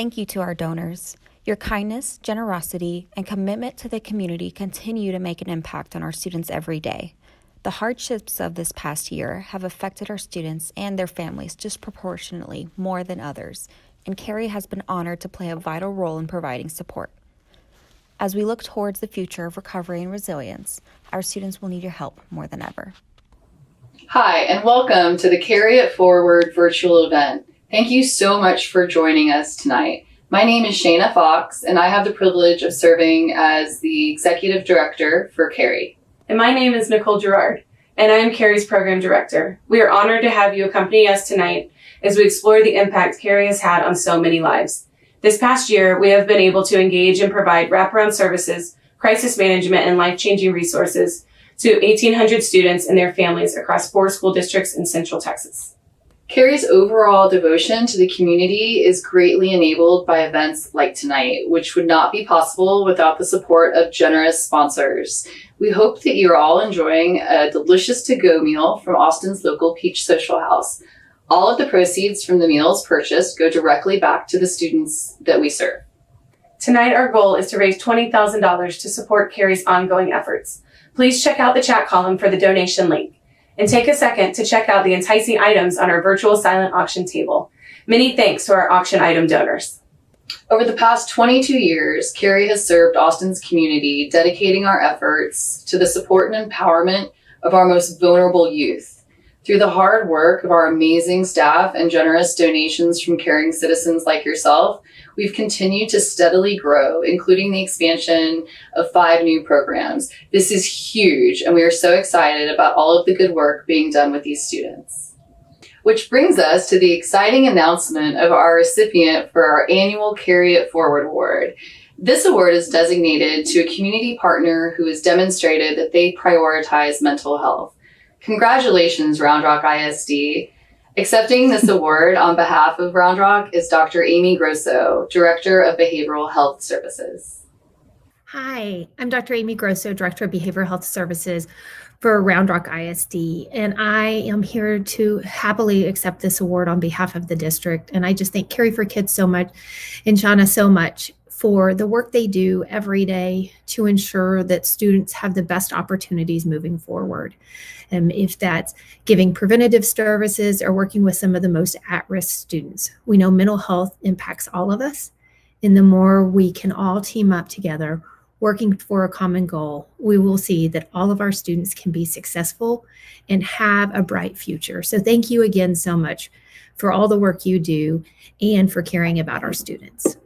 thank you to our donors. Your kindness, generosity, and commitment to the community continue to make an impact on our students every day. The hardships of this past year have affected our students and their families disproportionately more than others, and CARY has been honored to play a vital role in providing support. As we look towards the future of recovery and resilience, our students will need your help more than ever. Hi, and welcome to the CARY It Forward virtual event. Thank you so much for joining us tonight. My name is Shayna Fox, and I have the privilege of serving as the Executive Director for CARY. And my name is Nicole Gerard, and I am CARY's Program Director. We are honored to have you accompany us tonight as we explore the impact CARY has had on so many lives. This past year, we have been able to engage and provide wraparound services, crisis management, and life-changing resources to 1,800 students and their families across 4 school districts in Central Texas. CARY's overall devotion to the community is greatly enabled by events like tonight, which would not be possible without the support of generous sponsors. We hope that you're all enjoying a delicious to-go meal from Austin's local Peach Social House. All of the proceeds from the meals purchased go directly back to the students that we serve. Tonight, our goal is to raise $20,000 to support CARY's ongoing efforts. Please check out the chat column for the donation link. And take a second to check out the enticing items on our virtual silent auction table. Many thanks to our auction item donors. Over the past 22 years, CARY has served Austin's community, dedicating our efforts to the support and empowerment of our most vulnerable youth. Through the hard work of our amazing staff and generous donations from caring citizens like yourself, we've continued to steadily grow, including the expansion of 5 new programs. This is huge, and we are so excited about all of the good work being done with these students. Which brings us to the exciting announcement of our recipient for our annual CARY It Forward Award. This award is designated to a community partner who has demonstrated that they prioritize mental health. Congratulations, Round Rock ISD. Accepting this award on behalf of Round Rock is Dr. Amy Grosso, Director of Behavioral Health Services. Hi, I'm Dr. Amy Grosso, Director of Behavioral Health Services for Round Rock ISD, and I am here to happily accept this award on behalf of the district. And I just thank CARY for Kids so much and Shauna so much for the work they do every day to ensure that students have the best opportunities moving forward. And if that's giving preventative services or working with some of the most at-risk students. We know mental health impacts all of us, and the more we can all team up together, working for a common goal, we will see that all of our students can be successful and have a bright future. So thank you again so much for all the work you do and for caring about our students.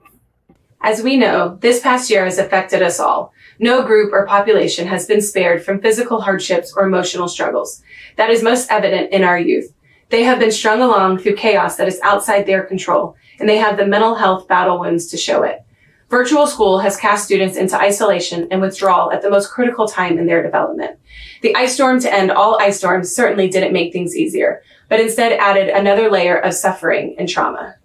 As we know, this past year has affected us all. No group or population has been spared from physical hardships or emotional struggles. That is most evident in our youth. They have been strung along through chaos that is outside their control, and they have the mental health battle wounds to show it. Virtual school has cast students into isolation and withdrawal at the most critical time in their development. The ice storm to end all ice storms certainly didn't make things easier, but instead added another layer of suffering and trauma.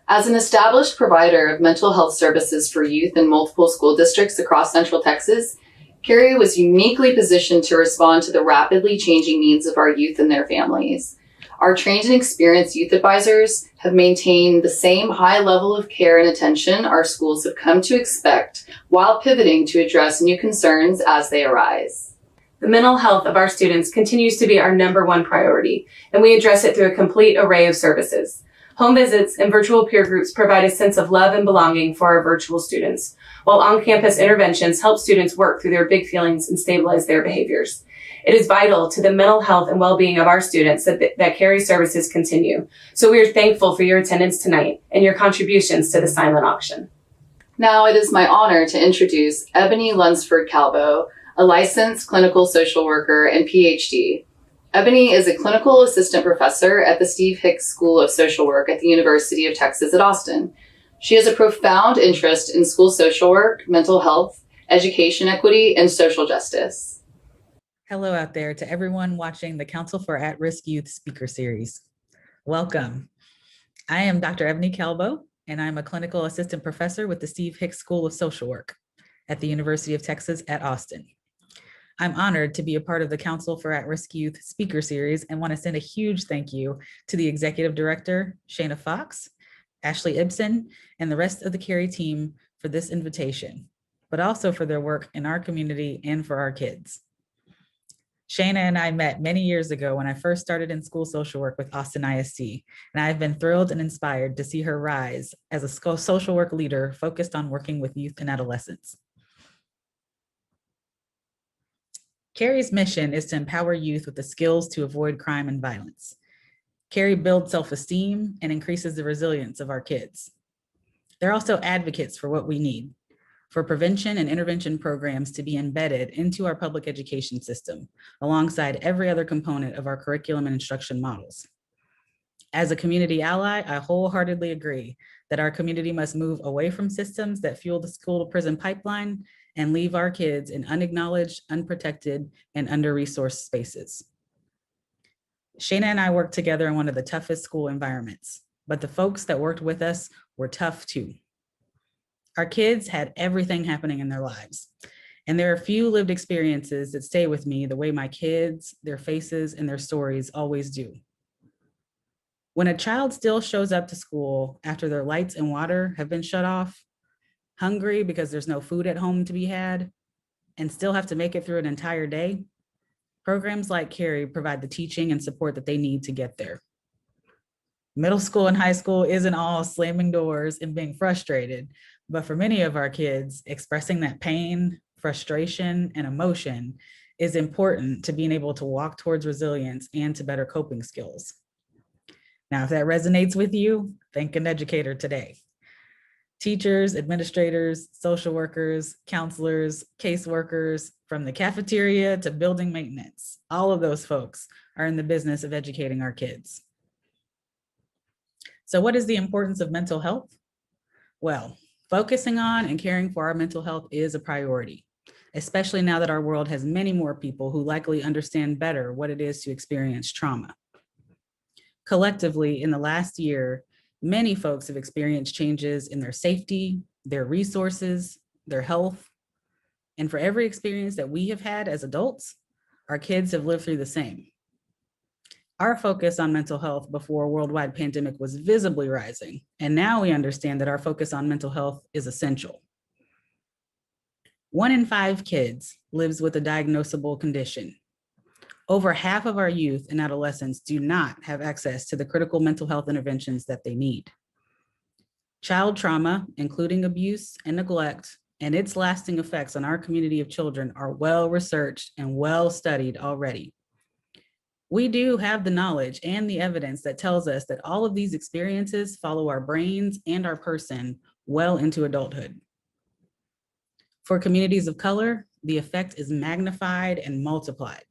As an established provider of mental health services for youth in multiple school districts across Central Texas, CARY was uniquely positioned to respond to the rapidly changing needs of our youth and their families. Our trained and experienced youth advisors have maintained the same high level of care and attention our schools have come to expect while pivoting to address new concerns as they arise. The mental health of our students continues to be our #1 priority, and we address it through a complete array of services. Home visits and virtual peer groups provide a sense of love and belonging for our virtual students, while on-campus interventions help students work through their big feelings and stabilize their behaviors. It is vital to the mental health and well-being of our students that CARY services continue. So we are thankful for your attendance tonight and your contributions to the silent auction. Now it is my honor to introduce Ebony Lunsford Calvo, a licensed clinical social worker and PhD. Ebony is a clinical assistant professor at the Steve Hicks School of Social Work at the University of Texas at Austin. She has a profound interest in school social work, mental health, education equity, and social justice. Hello out there to everyone watching the Council for At-Risk Youth Speaker Series. Welcome. I am Dr. Ebony Calvo, and I'm a clinical assistant professor with the Steve Hicks School of Social Work at the University of Texas at Austin. I'm honored to be a part of the Council for At-Risk Youth Speaker Series and want to send a huge thank you to the Executive Director, Shayna Fox, Ashley Ibsen, and the rest of the CARY team for this invitation, but also for their work in our community and for our kids. Shana and I met many years ago when I first started in school social work with Austin ISD, and I've been thrilled and inspired to see her rise as a social work leader focused on working with youth and adolescents. CARY's mission is to empower youth with the skills to avoid crime and violence. CARY builds self-esteem and increases the resilience of our kids. They're also advocates for what we need, for prevention and intervention programs to be embedded into our public education system, alongside every other component of our curriculum and instruction models. As a community ally, I wholeheartedly agree that our community must move away from systems that fuel the school to prison pipeline and leave our kids in unacknowledged, unprotected, and under-resourced spaces. Shana and I worked together in one of the toughest school environments, but the folks that worked with us were tough too. Our kids had everything happening in their lives, and there are few lived experiences that stay with me the way my kids, their faces, and their stories always do. When a child still shows up to school after their lights and water have been shut off, hungry because there's no food at home to be had, and still have to make it through an entire day, programs like CARY provide the teaching and support that they need to get there. Middle school and high school isn't all slamming doors and being frustrated, but for many of our kids, expressing that pain, frustration, and emotion is important to being able to walk towards resilience and to better coping skills. Now, if that resonates with you, thank an educator today. Teachers, administrators, social workers, counselors, caseworkers, from the cafeteria to building maintenance, all of those folks are in the business of educating our kids. So what is the importance of mental health? Well, focusing on and caring for our mental health is a priority, especially now that our world has many more people who likely understand better what it is to experience trauma. Collectively, in the last year, many folks have experienced changes in their safety, their resources, their health. And for every experience that we have had as adults, our kids have lived through the same. Our focus on mental health before a worldwide pandemic was visibly rising, and now we understand that our focus on mental health is essential. 1 in 5 kids lives with a diagnosable condition. Over half of our youth and adolescents do not have access to the critical mental health interventions that they need. Child trauma, including abuse and neglect, and its lasting effects on our community of children are well researched and well studied already. We do have the knowledge and the evidence that tells us that all of these experiences follow our brains and our person well into adulthood. For communities of color, the effect is magnified and multiplied.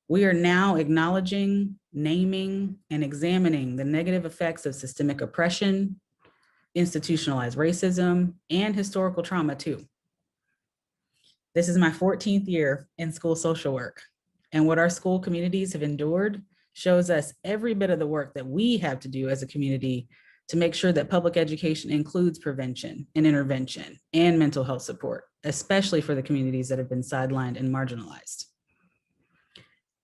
We are now acknowledging, naming, and examining the negative effects of systemic oppression, institutionalized racism, and historical trauma too. This is my 14th year in school social work, and what our school communities have endured shows us every bit of the work that we have to do as a community to make sure that public education includes prevention and intervention and mental health support, especially for the communities that have been sidelined and marginalized.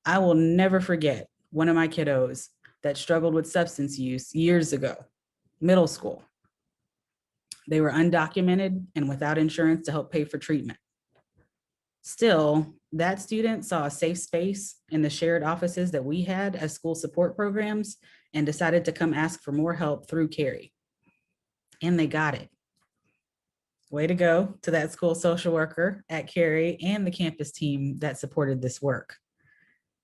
I will never forget one of my kiddos that struggled with substance use years ago, middle school. They were undocumented and without insurance to help pay for treatment. Still, that student saw a safe space in the shared offices that we had as school support programs and decided to come ask for more help through CARY. And they got it. Way to go to that school social worker at CARY and the campus team that supported this work.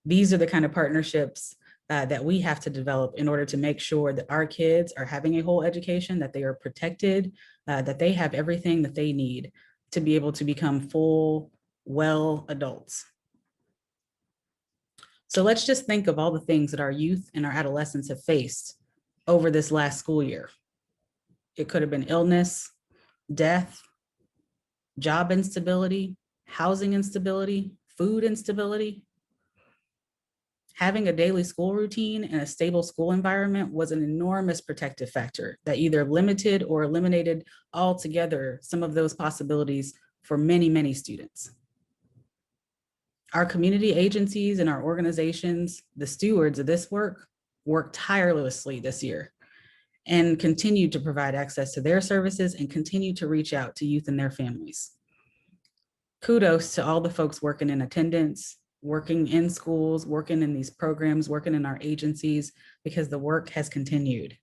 These are the kind of partnerships that we have to develop in order to make sure that our kids are having a whole education, that they are protected, that they have everything that they need to be able to become full, well adults. So let's just think of all the things that our youth and our adolescents have faced over this last school year. It could have been illness, death, job instability, housing instability, food instability. Having a daily school routine and a stable school environment was an enormous protective factor that either limited or eliminated altogether some of those possibilities for many, many students. Our community agencies and our organizations, the stewards of this work, worked tirelessly this year. and continue to provide access to their services and continue to reach out to youth and their families. Kudos to all the folks working in attendance, working in schools, working in these programs, working in our agencies, because the work has continued.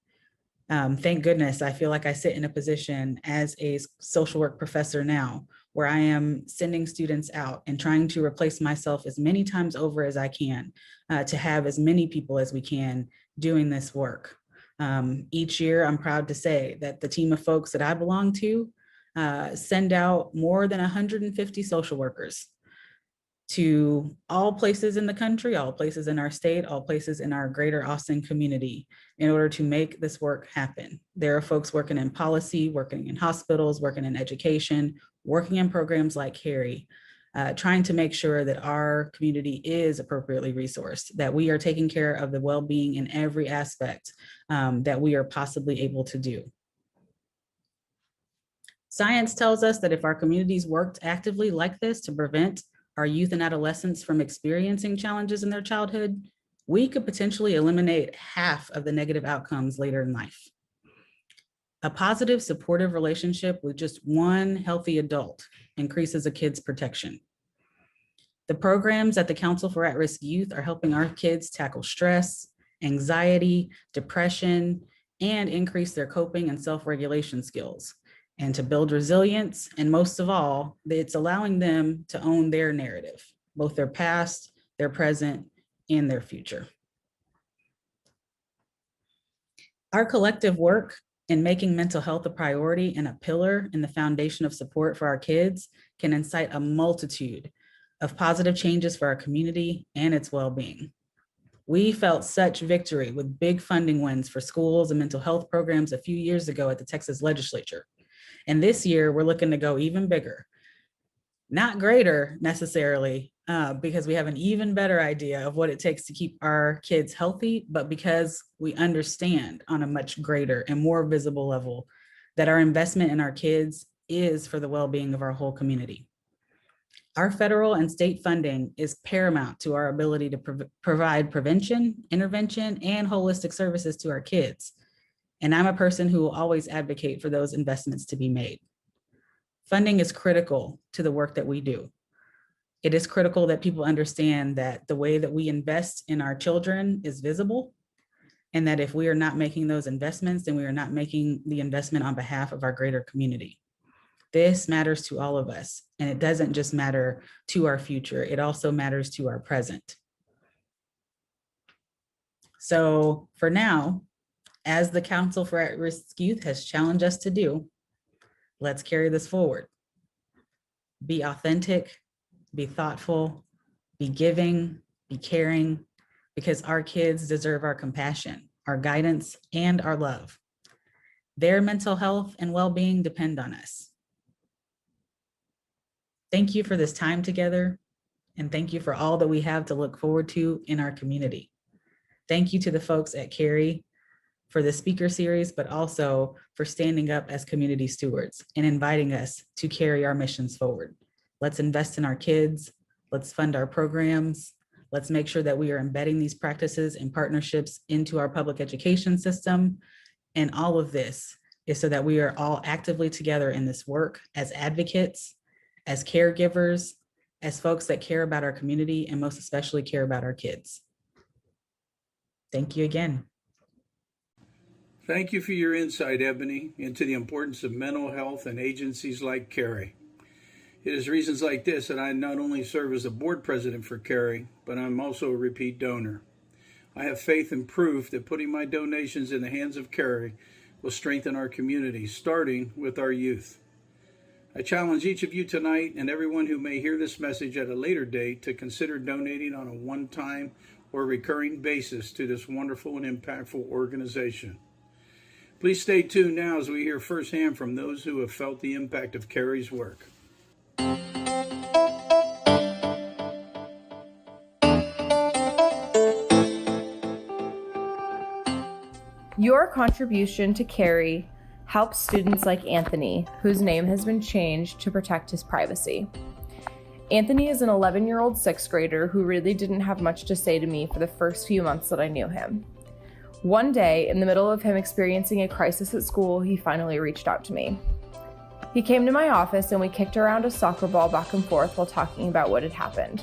Thank goodness, I feel like I sit in a position as a social work professor now, where I am sending students out and trying to replace myself as many times over as I can, to have as many people as we can doing this work. Each year, I'm proud to say that the team of folks that I belong to send out more than 150 social workers to all places in the country, all places in our state, all places in our greater Austin community in order to make this work happen. There are folks working in policy, working in hospitals, working in education, working in programs like CARY, trying to make sure that our community is appropriately resourced, that we are taking care of the well-being in every aspect that we are possibly able to do. Science tells us that if our communities worked actively like this to prevent our youth and adolescents from experiencing challenges in their childhood, we could potentially eliminate half of the negative outcomes later in life. A positive, supportive relationship with just one healthy adult increases a kid's protection. The programs at the Council for At-Risk Youth are helping our kids tackle stress, anxiety, depression, and increase their coping and self-regulation skills, and to build resilience. And most of all, it's allowing them to own their narrative, both their past, their present, and their future. Our collective work in making mental health a priority and a pillar in the foundation of support for our kids can incite a multitude of positive changes for our community and its well-being. We felt such victory with big funding wins for schools and mental health programs a few years ago at the Texas legislature. And this year, we're looking to go even bigger, not greater necessarily, because we have an even better idea of what it takes to keep our kids healthy, but because we understand on a much greater and more visible level that our investment in our kids is for the well-being of our whole community. Our federal and state funding is paramount to our ability to provide prevention, intervention, and holistic services to our kids. And I'm a person who will always advocate for those investments to be made. Funding is critical to the work that we do. It is critical that people understand that the way that we invest in our children is visible, and that if we are not making those investments, then we are not making the investment on behalf of our greater community. This matters to all of us, and it doesn't just matter to our future, it also matters to our present. So for now, as the Council for At-Risk Youth has challenged us to do, let's carry this forward. Be authentic, be thoughtful, be giving, be caring, because our kids deserve our compassion, our guidance, and our love. Their mental health and well-being depend on us. Thank you for this time together, and thank you for all that we have to look forward to in our community. Thank you to the folks at CARY for the speaker series, but also for standing up as community stewards and inviting us to carry our missions forward. Let's invest in our kids. Let's fund our programs. Let's make sure that we are embedding these practices and partnerships into our public education system. And all of this is so that we are all actively together in this work as advocates, as caregivers, as folks that care about our community, and most especially care about our kids. Thank you again. Thank you for your insight, Ebony, into the importance of mental health and agencies like CARY. It is reasons like this that I not only serve as a board president for CARY, but I'm also a repeat donor. I have faith and proof that putting my donations in the hands of CARY will strengthen our community, starting with our youth. I challenge each of you tonight and everyone who may hear this message at a later date to consider donating on a one-time or recurring basis to this wonderful and impactful organization. Please stay tuned now as we hear firsthand from those who have felt the impact of CARY's work. Your contribution to CARY helps students like Anthony, whose name has been changed to protect his privacy. Anthony is an 11-year-old sixth grader who really didn't have much to say to me for the first few months that I knew him. One day, in the middle of him experiencing a crisis at school, he finally reached out to me. He came to my office and we kicked around a soccer ball back and forth while talking about what had happened.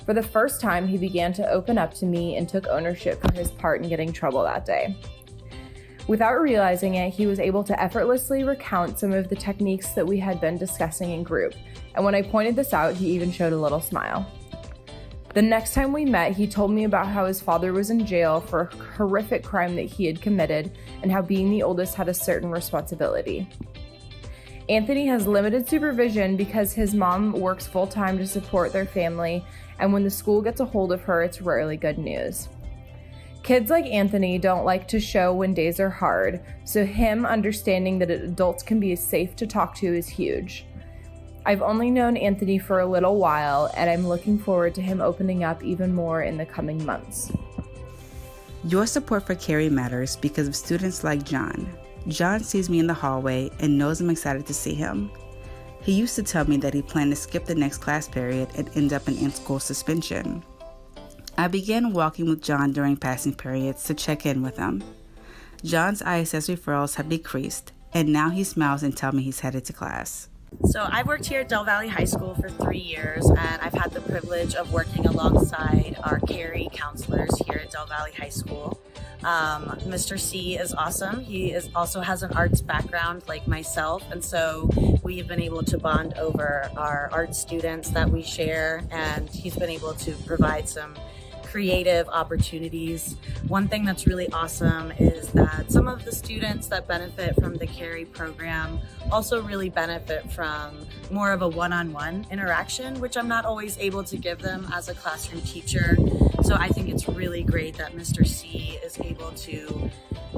For the first time, he began to open up to me and took ownership for his part in getting in trouble that day. Without realizing it, he was able to effortlessly recount some of the techniques that we had been discussing in group, and when I pointed this out, he even showed a little smile. The next time we met, he told me about how his father was in jail for a horrific crime that he had committed and how being the oldest had a certain responsibility. Anthony has limited supervision because his mom works full-time to support their family, and when the school gets a hold of her, it's rarely good news. Kids like Anthony don't like to show when days are hard, so him understanding that adults can be safe to talk to is huge. I've only known Anthony for a little while, and I'm looking forward to him opening up even more in the coming months. Your support for CARY matters because of students like John. John sees me in the hallway and knows I'm excited to see him. He used to tell me that he planned to skip the next class period and end up in school suspension. I began walking with John during passing periods to check in with him. John's ISS referrals have decreased, and now he smiles and tells me he's headed to class. So I've worked here at Del Valley High School for 3 years, and I've had the privilege of working alongside our CARY counselors here at Del Valley High School. Mr. C is awesome. He also has an arts background like myself, and so we have been able to bond over our art students that we share, and he's been able to provide some creative opportunities. One thing that's really awesome is that some of the students that benefit from the CARY program also really benefit from more of a one-on-one interaction, which I'm not always able to give them as a classroom teacher. So I think it's really great that Mr. C is able to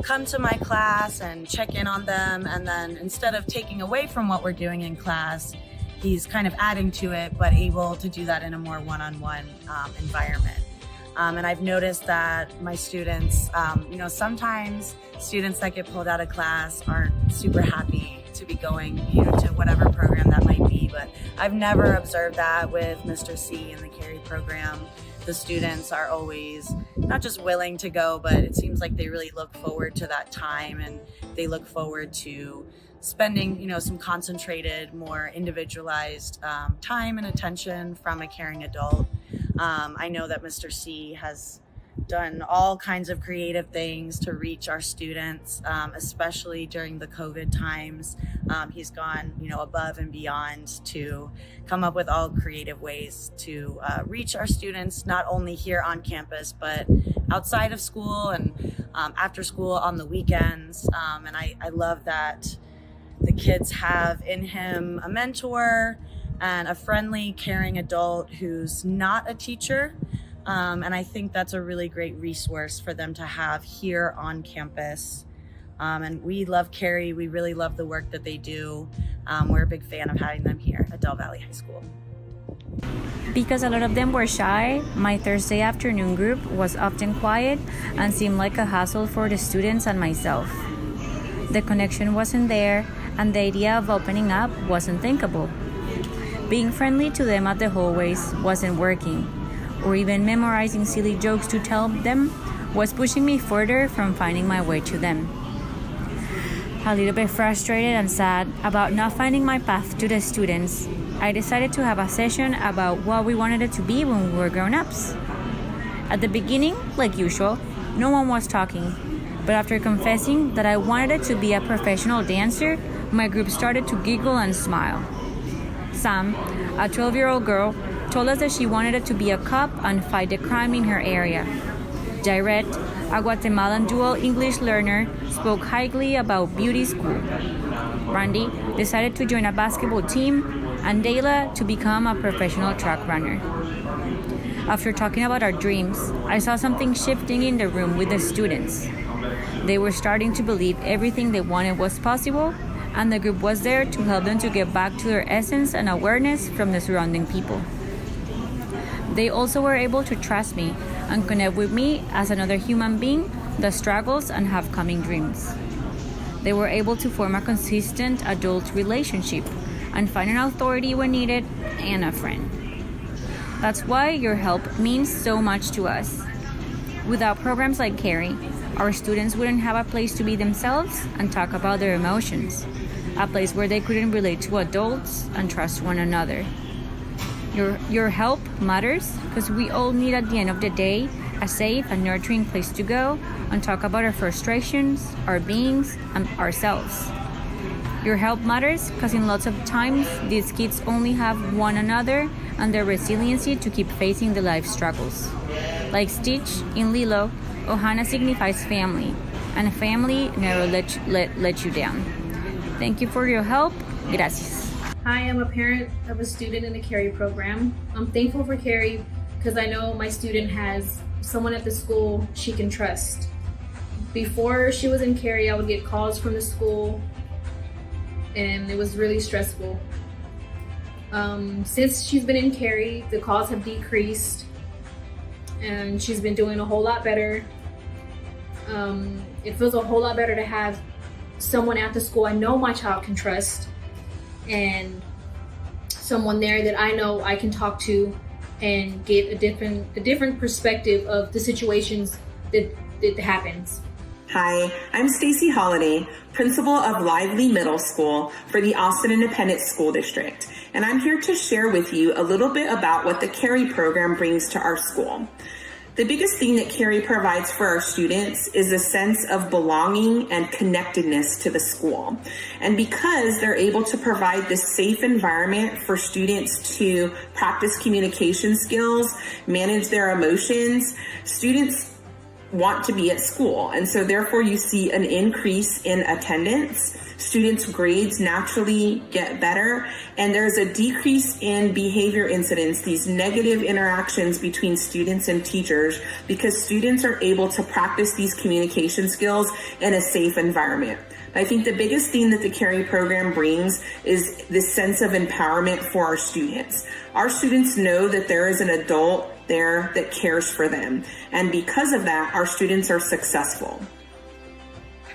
come to my class and check in on them, and then instead of taking away from what we're doing in class, he's kind of adding to it, but able to do that in a more one-on-one environment. And I've noticed that my students, sometimes students that get pulled out of class aren't super happy to be going, to whatever program that might be. But I've never observed that with Mr. C and the CARY program. The students are always not just willing to go, but it seems like they really look forward to that time, and they look forward to spending, some concentrated, more individualized time and attention from a caring adult. I know that Mr. C has done all kinds of creative things to reach our students, especially during the COVID times. He's gone, above and beyond to come up with all creative ways to reach our students, not only here on campus, but outside of school and after school on the weekends. And I love that the kids have in him a mentor and a friendly, caring adult who's not a teacher. And I think that's a really great resource for them to have here on campus. And we love CARY. We really love the work that they do. We're a big fan of having them here at Del Valley High School. Because a lot of them were shy, my Thursday afternoon group was often quiet and seemed like a hassle for the students and myself. The connection wasn't there, and the idea of opening up wasn't thinkable. Being friendly to them at the hallways wasn't working, or even memorizing silly jokes to tell them was pushing me further from finding my way to them. A little bit frustrated and sad about not finding my path to the students, I decided to have a session about what we wanted it to be when we were grown-ups. At the beginning, like usual, no one was talking, but after confessing that I wanted it to be a professional dancer, my group started to giggle and smile. Sam, a 12-year-old girl, told us that she wanted it to be a cop and fight the crime in her area. Jared, a Guatemalan dual English learner, spoke highly about beauty school. Randy decided to join a basketball team, and Dayla to become a professional track runner. After talking about our dreams, I saw something shifting in the room with the students. They were starting to believe everything they wanted was possible, and the group was there to help them to get back to their essence and awareness from the surrounding people. They also were able to trust me and connect with me as another human being that struggles and have coming dreams. They were able to form a consistent adult relationship and find an authority when needed and a friend. That's why your help means so much to us. Without programs like CARY, our students wouldn't have a place to be themselves and talk about their emotions, a place where they couldn't relate to adults and trust one another. Your help matters because we all need, at the end of the day, a safe and nurturing place to go and talk about our frustrations, our beings, and ourselves. Your help matters because in lots of times, these kids only have one another and their resiliency to keep facing the life struggles. Like Stitch in Lilo, Ohana signifies family, and a family never let you down. Thank you for your help. Gracias. Hi, I'm a parent of a student in the CARY program. I'm thankful for CARY because I know my student has someone at the school she can trust. Before she was in CARY, I would get calls from the school and it was really stressful. Since she's been in CARY, the calls have decreased and she's been doing a whole lot better. It feels a whole lot better to have someone at the school I know my child can trust and someone there that I know I can talk to and get a different perspective of the situations that happens. Hi, I'm Stacy Holiday, principal of Lively Middle School for the Austin Independent School District, and I'm here to share with you a little bit about what the CARY program brings to our school. The biggest thing that CARY provides for our students is a sense of belonging and connectedness to the school. And because they're able to provide this safe environment for students to practice communication skills, manage their emotions, students want to be at school. And so therefore you see an increase in attendance. Students' grades naturally get better, and there's a decrease in behavior incidents, these negative interactions between students and teachers, because students are able to practice these communication skills in a safe environment. I think the biggest thing that the CARY program brings is this sense of empowerment for our students. Our students know that there is an adult there that cares for them, and because of that, our students are successful.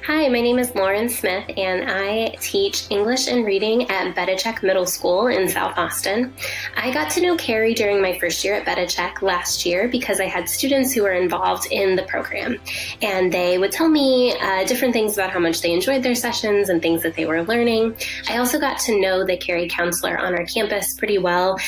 Hi, my name is Lauren Smith, and I teach English and Reading at Betachek Middle School in South Austin. I got to know CARY during my first year at Betachek last year because I had students who were involved in the program, and they would tell me different things about how much they enjoyed their sessions and things that they were learning. I also got to know the CARY counselor on our campus pretty well.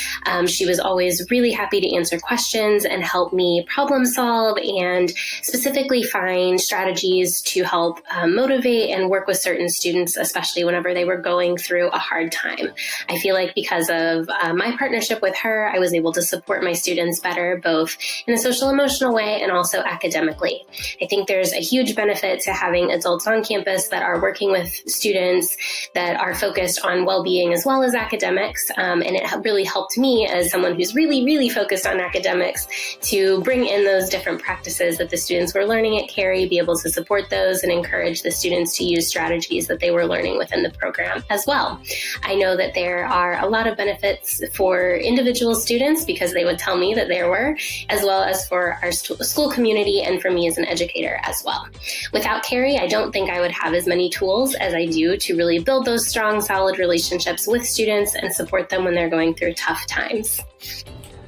She was always really happy to answer questions and help me problem solve and specifically find strategies to help motivate and work with certain students, especially whenever they were going through a hard time. I feel like because of my partnership with her, I was able to support my students better, both in a social emotional way and also academically. I think there's a huge benefit to having adults on campus that are working with students that are focused on well-being as well as academics. And it really helped me as someone who's really, really focused on academics to bring in those different practices that the students were learning at CARY, be able to support those and encourage the students to use strategies that they were learning within the program as well. I know that there are a lot of benefits for individual students because they would tell me that there were, as well as for our school community and for me as an educator as well. Without CARY, I don't think I would have as many tools as I do to really build those strong, solid relationships with students and support them when they're going through tough times.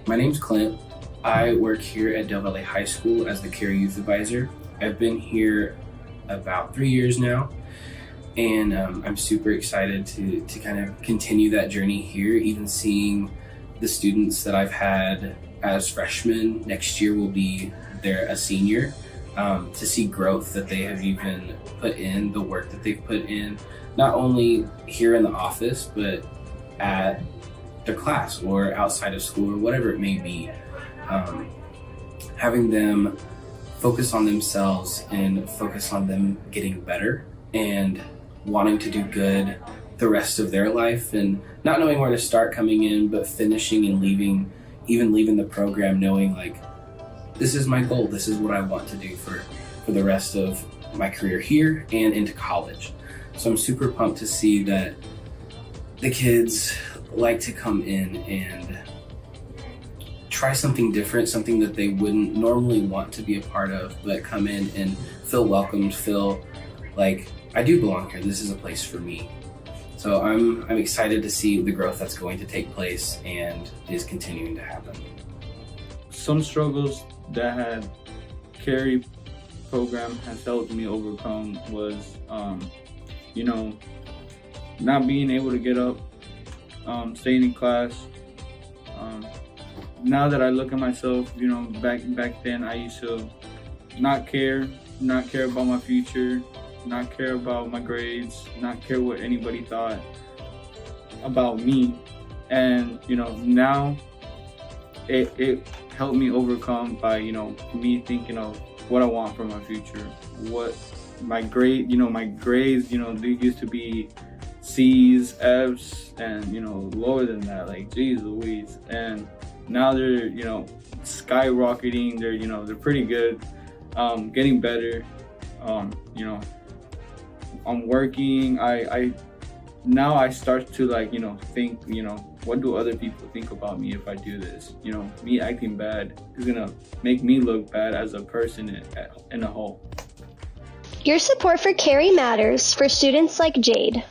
My name's Clint. I work here at Del Valle High School as the CARY Youth Advisor. I've been here about 3 years now, and I'm super excited to kind of continue that journey here, even seeing the students that I've had as freshmen. Next year will be a senior, to see growth that they have even put in, the work that they've put in, not only here in the office, but at their class or outside of school or whatever it may be. Having them focus on themselves and focus on them getting better and wanting to do good the rest of their life, and not knowing where to start coming in, but finishing and leaving the program knowing like, this is my goal, this is what I want to do for the rest of my career here and into college. So I'm super pumped to see that the kids like to come in and try something different, something that they wouldn't normally want to be a part of, but come in and feel welcomed, feel like I do belong here. This is a place for me. So I'm excited to see the growth that's going to take place and is continuing to happen. Some struggles that CARY program has helped me overcome was, not being able to get up, staying in class. Now that I look at myself, back then I used to not care about my future, not care about my grades, not care what anybody thought about me. And, now it helped me overcome by, me thinking of what I want for my future, what my grades, they used to be C's, F's, and, lower than that, like, geez Louise. And now they're, skyrocketing, they're pretty good, getting better. I'm working, now I start to think, what do other people think about me if I do this? Me acting bad is gonna make me look bad as a person in a whole. Your support for CARY matters for students like Jade.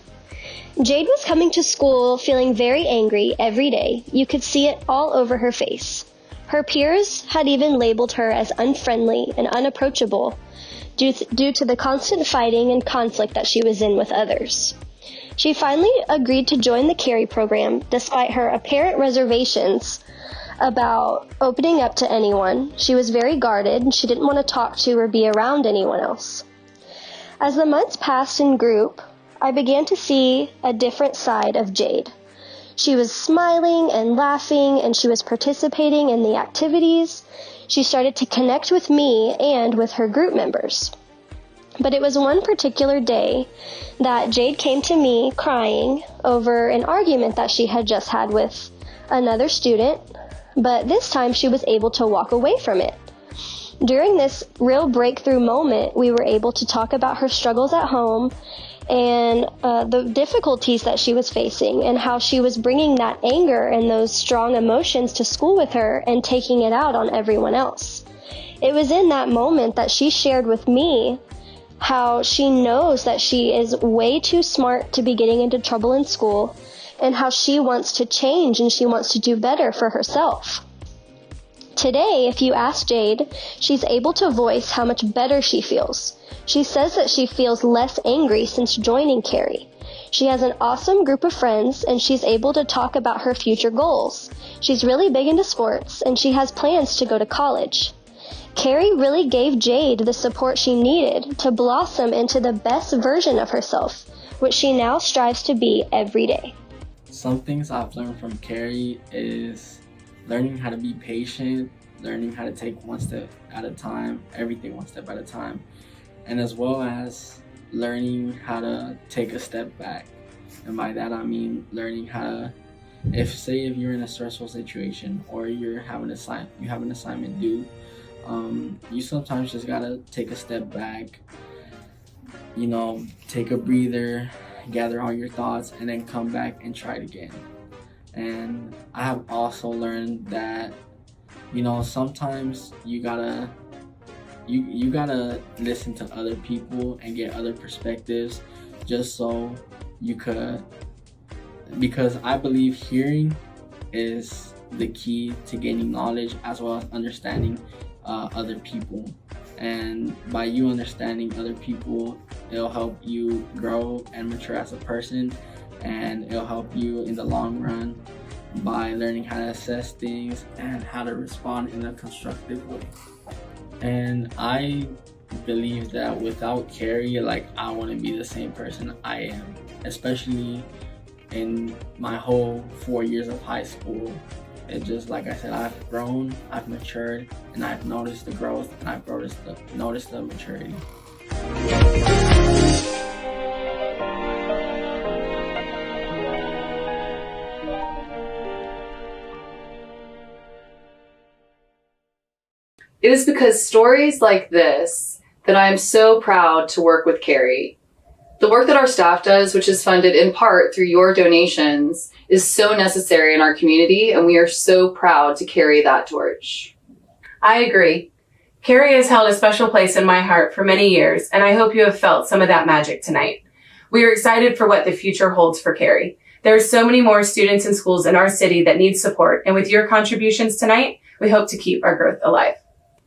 Jade was coming to school feeling very angry every day. You could see it all over her face. Her peers had even labeled her as unfriendly and unapproachable due to the constant fighting and conflict that she was in with others. She finally agreed to join the CARY program despite her apparent reservations about opening up to anyone. She was very guarded and she didn't want to talk to or be around anyone else. As the months passed in group, I began to see a different side of Jade. She was smiling and laughing, and she was participating in the activities. She started to connect with me and with her group members. But it was one particular day that Jade came to me crying over an argument that she had just had with another student, but this time she was able to walk away from it. During this real breakthrough moment, we were able to talk about her struggles at home and the difficulties that she was facing and how she was bringing that anger and those strong emotions to school with her and taking it out on everyone else. It was in that moment that she shared with me how she knows that she is way too smart to be getting into trouble in school and how she wants to change and she wants to do better for herself. Today, if you ask Jade, she's able to voice how much better she feels. She says that she feels less angry since joining CARY. She has an awesome group of friends and she's able to talk about her future goals. She's really big into sports and she has plans to go to college. CARY really gave Jade the support she needed to blossom into the best version of herself, which she now strives to be every day. Some things I've learned from CARY is learning how to be patient, learning how to take one step at a time, everything one step at a time, and as well as learning how to take a step back. And by that I mean learning how to, if you're in a stressful situation or you have an assignment due, you sometimes just gotta take a step back, take a breather, gather all your thoughts, and then come back and try it again. And I have also learned that, sometimes you gotta listen to other people and get other perspectives just so you could, because I believe hearing is the key to gaining knowledge as well as understanding other people. And by you understanding other people, it'll help you grow and mature as a person, and it'll help you in the long run by learning how to assess things and how to respond in a constructive way. And I believe that without CARY, I wouldn't be the same person I am, especially in my whole 4 years of high school. It just, like I said, I've grown, I've matured, and I've noticed the growth, and I've noticed the maturity. It is because stories like this that I am so proud to work with CARY. The work that our staff does, which is funded in part through your donations, is so necessary in our community, and we are so proud to carry that torch. I agree. CARY has held a special place in my heart for many years, and I hope you have felt some of that magic tonight. We are excited for what the future holds for CARY. There are so many more students and schools in our city that need support, and with your contributions tonight, we hope to keep our growth alive.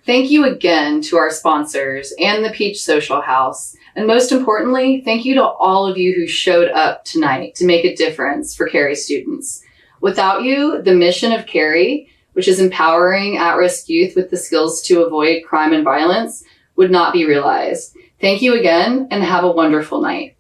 Thank you again to our sponsors and the Peach Social House. And most importantly, thank you to all of you who showed up tonight to make a difference for CARY students. Without you, the mission of CARY, which is empowering at-risk youth with the skills to avoid crime and violence, would not be realized. Thank you again and have a wonderful night.